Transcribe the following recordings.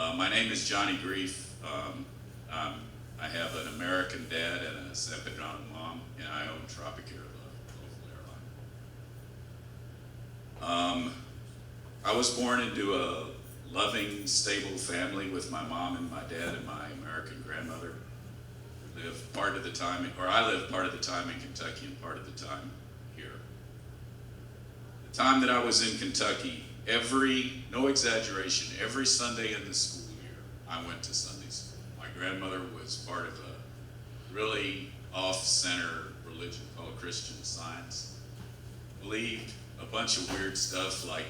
My name is Johnny Grief. I have an American dad and a San Pedrano mom, and I own Tropicare, the local airline. I was born into a loving, stable family with my mom and my dad and my American grandmother. We lived part of the time, or I lived part of the time in Kentucky and part of the time here. The time that I was in Kentucky, no exaggeration, every Sunday in the school year, I went to Sunday school. My grandmother was part of a really off-center religion called Christian Science. Believed a bunch of weird stuff, like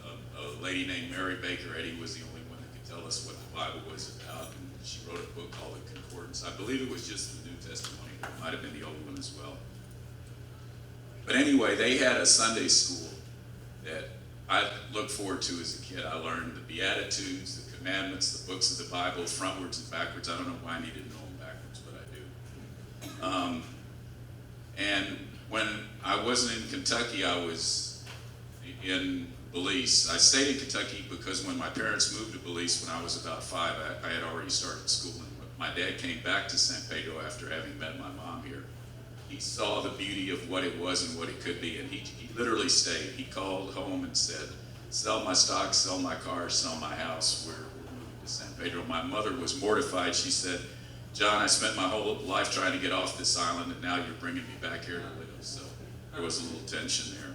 a lady named Mary Baker Eddy was the only one that could tell us what the Bible was about, and she wrote a book called The Concordance. I believe it was just the New Testimony, but it might have been the old one as well. But anyway, they had a Sunday school that I looked forward to as a kid. I learned the Beatitudes, the commandments, the books of the Bible, frontwards and backwards. I don't know why I needed to know them backwards, but I do. And when I wasn't in Kentucky, I was in Belize. I stayed in Kentucky because when my parents moved to Belize when I was about 5, I had already started school. And my dad came back to San Pedro after having met my mom here. He saw the beauty of what it was and what it could be, and he literally stayed. He called home and said, sell my stock, sell my car, sell my house. We're moving to San Pedro. My mother was mortified. She said, John, I spent my whole life trying to get off this island, and now you're bringing me back here to live. So there was a little tension there.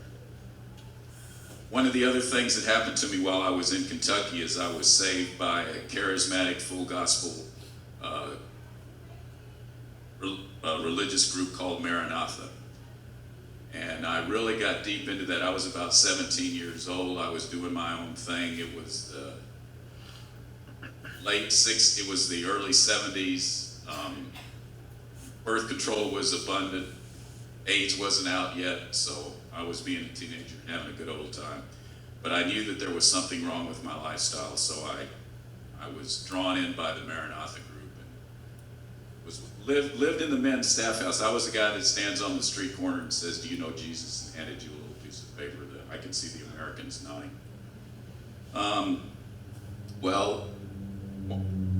One of the other things that happened to me while I was in Kentucky is I was saved by a charismatic full gospel religious group called Maranatha. And I really got deep into that. I was about 17 years old. I was doing my own thing. It was the it was the early 70s. Birth control was abundant. AIDS wasn't out yet, so I was being a teenager and having a good old time. But I knew that there was something wrong with my lifestyle, so I was drawn in by the Maranatha group and lived in the men's staff house. I was the guy that stands on the street corner and says, do you know Jesus? And handed you a little piece of paper that I could see the Americans nodding. Well,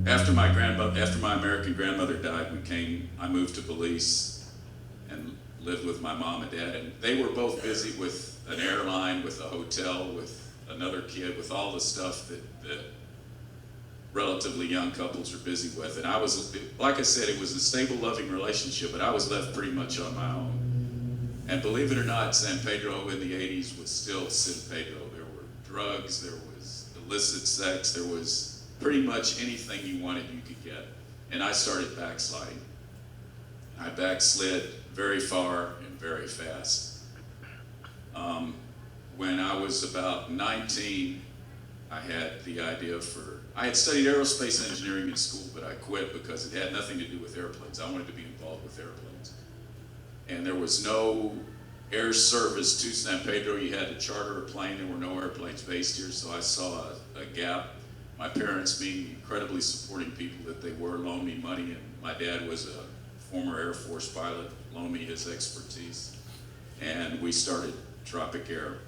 after my American grandmother died, I moved to Belize and lived with my mom and dad, and they were both busy with an airline, with a hotel, with another kid, with all the stuff that relatively young couples are busy with. And I was, like I said, it was a stable, loving relationship, but I was left pretty much on my own. And believe it or not, San Pedro in the 80s was still San Pedro. There were drugs, there was illicit sex, there was pretty much anything you wanted you could get. And I started backsliding. I backslid very far and very fast. When I was about 19, I had the idea I had studied aerospace engineering in school, but I quit because it had nothing to do with airplanes. I wanted to be involved with airplanes. And there was no air service to San Pedro. You had to charter a plane. There were no airplanes based here, so I saw a gap. My parents, being incredibly supporting people that they were, loaned me money, and my dad was a former Air Force pilot, loaned me his expertise, and we started Tropicare.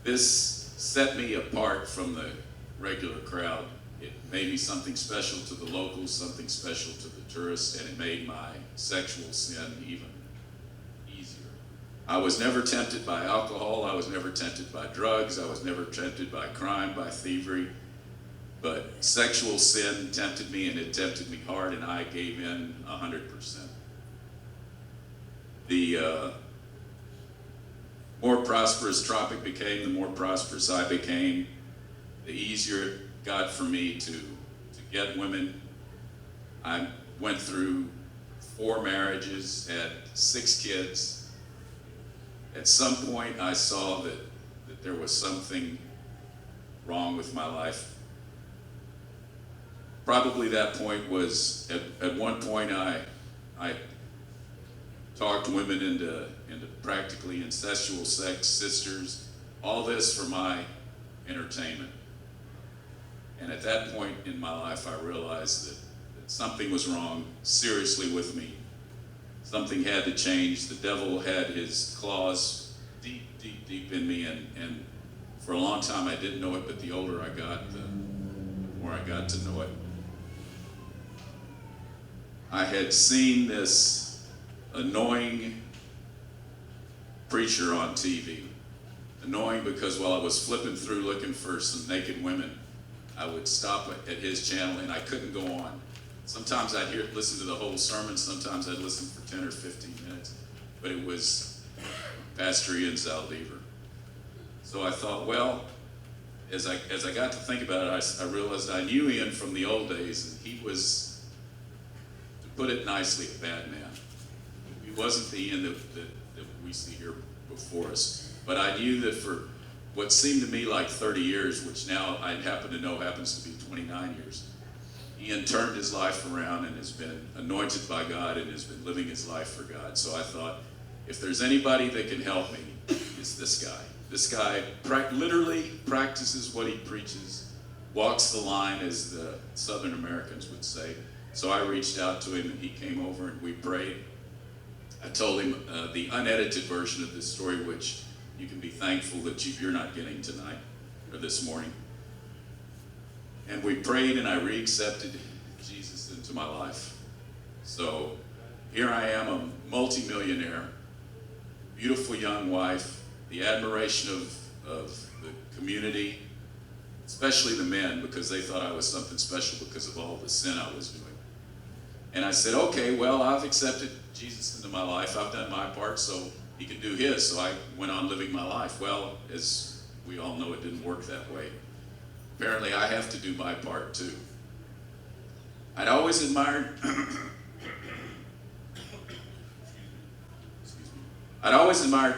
This set me apart from the regular crowd. It made me something special to the locals, something special to the tourists, and it made my sexual sin even easier. I was never tempted by alcohol, I was never tempted by drugs, I was never tempted by crime, by thievery, but sexual sin tempted me, and it tempted me hard, and I gave in 100%. The more prosperous Tropic became, the more prosperous I became, the easier it got for me to get women. I went through 4 marriages, had 6 kids. At some point, I saw that there was something wrong with my life. Probably that point was, at one point I talked women into practically incestual sex, sisters, all this for my entertainment. And at that point in my life, I realized that something was wrong seriously with me. Something had to change. The devil had his claws deep in me, and For a long time I didn't know it, but the older I got, the more I got to know it. I had seen this annoying preacher on TV. Annoying because while I was flipping through looking for some naked women, I would stop at his channel and I couldn't go on. Sometimes I'd listen to the whole sermon, sometimes I'd listen for 10 or 15 minutes, but it was Pastor Ian Zaldivar. So I thought, well, as I got to think about it, I realized I knew Ian from the old days, and he was, to put it nicely, a bad man. He wasn't the Ian that we see here before us. But I knew that for what seemed to me like 30 years, which now I happen to know happens to be 29 years, Ian turned his life around and has been anointed by God and has been living his life for God. So I thought, if there's anybody that can help me, it's this guy. This guy literally practices what he preaches, walks the line, as the Southern Americans would say. So I reached out to him and he came over and we prayed. I told him the unedited version of this story, which you can be thankful that you're not getting tonight or this morning. And we prayed and I reaccepted Jesus into my life. So here I am, a multimillionaire, beautiful young wife, the admiration of the community, especially the men, because they thought I was something special because of all the sin I was doing. And I said, okay, well, I've accepted Jesus into my life. I've done my part, so he can do his. So I went on living my life. Well, as we all know, it didn't work that way. Apparently, I have to do my part too. I'd always admired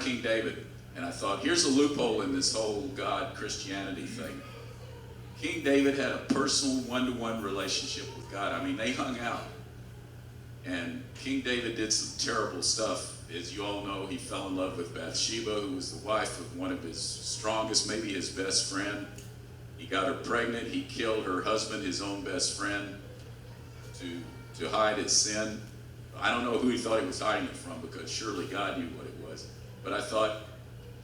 King David. And I thought, here's a loophole in this whole God Christianity thing. King David had a personal one-to-one relationship with God. I mean, they hung out. And King David did some terrible stuff. As you all know, he fell in love with Bathsheba, who was the wife of one of his strongest, maybe his best friend. He got her pregnant. He killed her husband, his own best friend, to hide his sin. I don't know who he thought he was hiding it from, because surely God knew what it was. But I thought,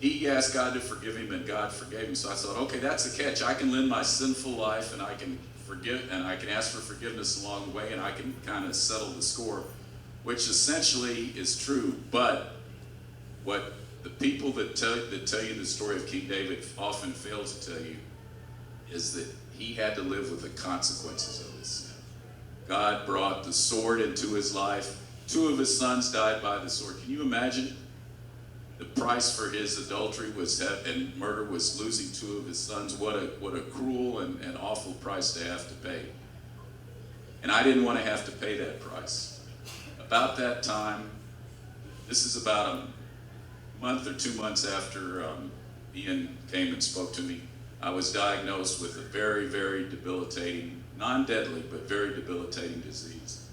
he asked God to forgive him, and God forgave him. So I thought, okay, that's the catch. I can live my sinful life, and I can forgive, and I can ask for forgiveness along the way, and I can kind of settle the score, which essentially is true. But what the people that tell you the story of King David often fail to tell you is that he had to live with the consequences of his sin. God brought the sword into his life. 2 of his sons died by the sword. Can you imagine? The price for his adultery and murder was losing 2 of his sons. What a cruel and awful price to have to pay. And I didn't want to have to pay that price. About that time, this is about a month or 2 months after Ian came and spoke to me, I was diagnosed with a very, very debilitating, non-deadly, but very debilitating disease.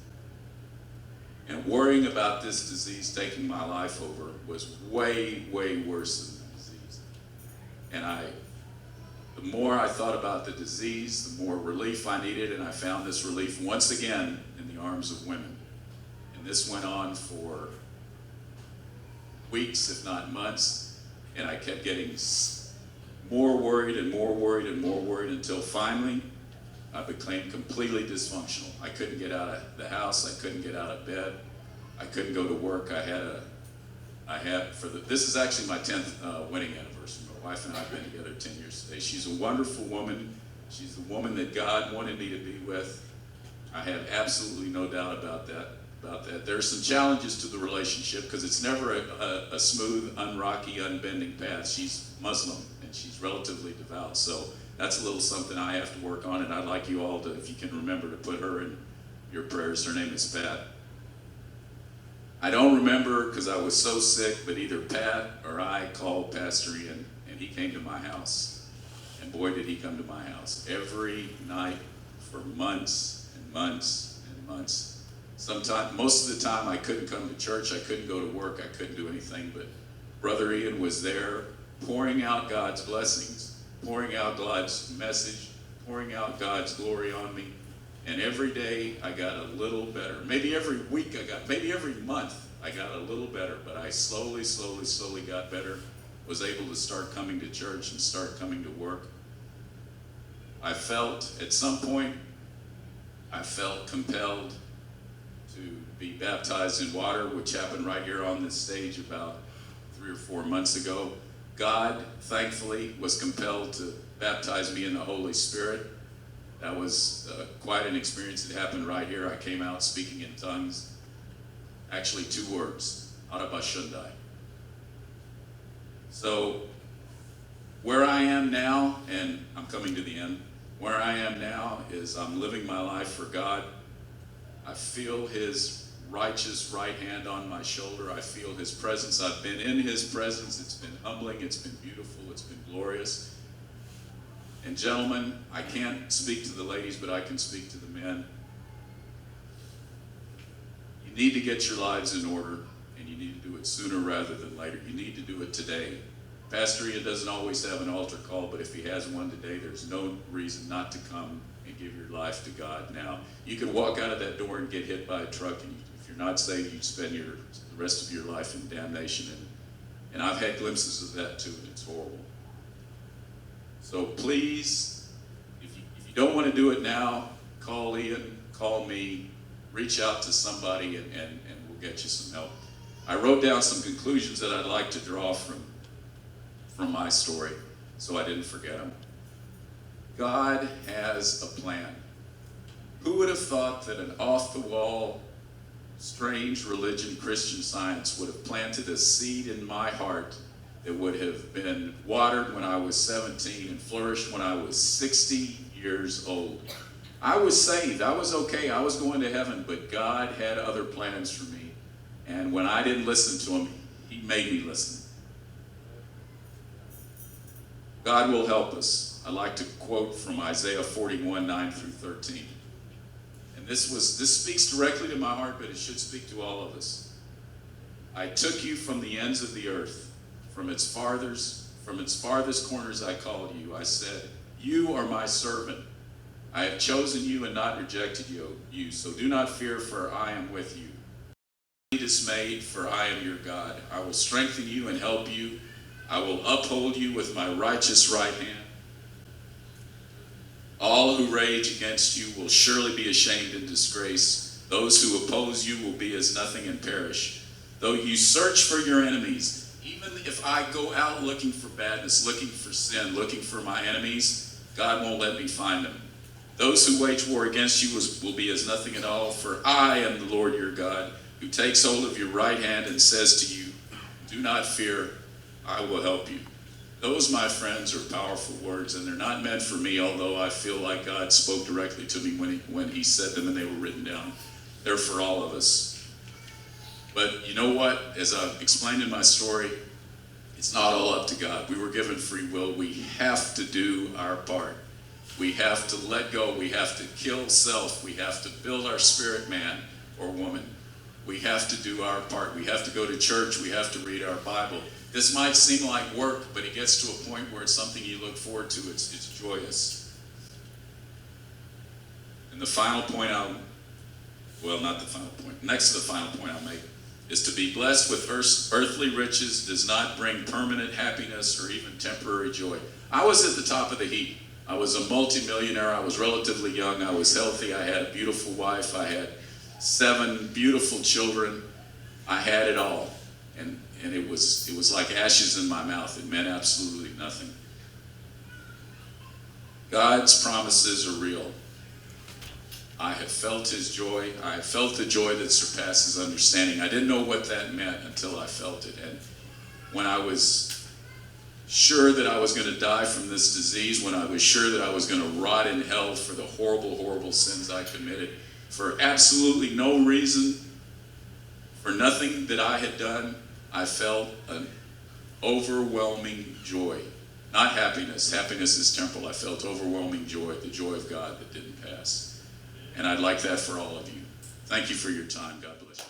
And worrying about this disease taking my life over was way, way worse than the disease. And the more I thought about the disease, the more relief I needed, and I found this relief once again in the arms of women. And this went on for weeks, if not months, and I kept getting more worried and more worried and more worried until finally I became completely dysfunctional. I couldn't get out of the house. I couldn't get out of bed. I couldn't go to work. This is actually my 10th wedding anniversary. My wife and I have been together 10 years today. She's a wonderful woman. She's the woman that God wanted me to be with. I have absolutely no doubt about that. There are some challenges to the relationship because it's never a smooth, unrocky, unbending path. She's Muslim and she's relatively devout. So that's a little something I have to work on, and I'd like you all to, if you can remember, to put her in your prayers. Her name is Pat. I don't remember because I was so sick, but either Pat or I called Pastor Ian, and he came to my house. And boy, did he come to my house every night for months and months and months. Most of the time, I couldn't come to church. I couldn't go to work. I couldn't do anything, but Brother Ian was there pouring out God's blessings, pouring out God's message, pouring out God's glory on me. And every day I got a little better. Maybe every week maybe every month I got a little better, but I slowly got better. was able to start coming to church and start coming to work, I felt, at some point, I felt compelled to be baptized in water, which happened right here on this stage about 3 or 4 months ago. God, thankfully, was compelled to baptize me in the Holy Spirit. That was quite an experience. It happened right here. I came out speaking in tongues. Actually, 2 words, Arabashundai. So, where I am now, and I'm coming to the end, where I am now is I'm living my life for God. I feel His righteous right hand on my shoulder. I feel His presence. I've been in His presence. It's been humbling. It's been beautiful. It's been glorious. And gentlemen, I can't speak to the ladies, but I can speak to the men. You need to get your lives in order, and you need to do it sooner rather than later. You need to do it today. Pastor Ian doesn't always have an altar call, but if he has one today, there's no reason not to come and give your life to God now. You can walk out of that door and get hit by a truck, and if you're not saved, you spend the rest of your life in damnation. And I've had glimpses of that too, and it's horrible. So please, if you don't want to do it now, call Ian, call me, reach out to somebody, and we'll get you some help. I wrote down some conclusions that I'd like to draw from my story, so I didn't forget them. God has a plan. Who would have thought that an off-the-wall, strange religion, Christian Science, would have planted a seed in my heart that would have been watered when I was 17 and flourished when I was 60 years old? I was saved. I was okay. I was going to heaven, but God had other plans for me. And when I didn't listen to Him, He made me listen. God will help us. I like to quote from Isaiah 41, 9 through 13. And this speaks directly to my heart, but it should speak to all of us. I took you from the ends of the earth, from its farthest corners I called you. I said, you are my servant. I have chosen you and not rejected you. So do not fear, for I am with you. Be dismayed, for I am your God. I will strengthen you and help you. I will uphold you with my righteous right hand. All who rage against you will surely be ashamed and disgraced. Those who oppose you will be as nothing and perish. Though you search for your enemies, even if I go out looking for badness, looking for sin, looking for my enemies, God won't let me find them. Those who wage war against you will be as nothing at all, for I am the Lord your God, who takes hold of your right hand and says to you, do not fear, I will help you. Those, my friends, are powerful words, and they're not meant for me, although I feel like God spoke directly to me when he said them and they were written down. They're for all of us. But you know what? As I've explained in my story, it's not all up to God. We were given free will. We have to do our part. We have to let go. We have to kill self. We have to build our spirit man or woman. We have to do our part. We have to go to church. We have to read our Bible. This might seem like work, but it gets to a point where it's something you look forward to. It's joyous. And the final point not the final point, next to the final point I'll make, is to be blessed with earthly riches does not bring permanent happiness or even temporary joy. I was at the top of the heap. I was a multimillionaire. I was relatively young. I was healthy. I had a beautiful wife. I had 7 beautiful children. I had it all. And it was like ashes in my mouth. It meant absolutely nothing. God's promises are real. I have felt His joy. I have felt the joy that surpasses understanding. I didn't know what that meant until I felt it. And when I was sure that I was going to die from this disease, when I was sure that I was going to rot in hell for the horrible, horrible sins I committed, for absolutely no reason, for nothing that I had done, I felt an overwhelming joy. Not happiness. Happiness is temporal. I felt overwhelming joy, the joy of God that didn't pass. And I'd like that for all of you. Thank you for your time. God bless you.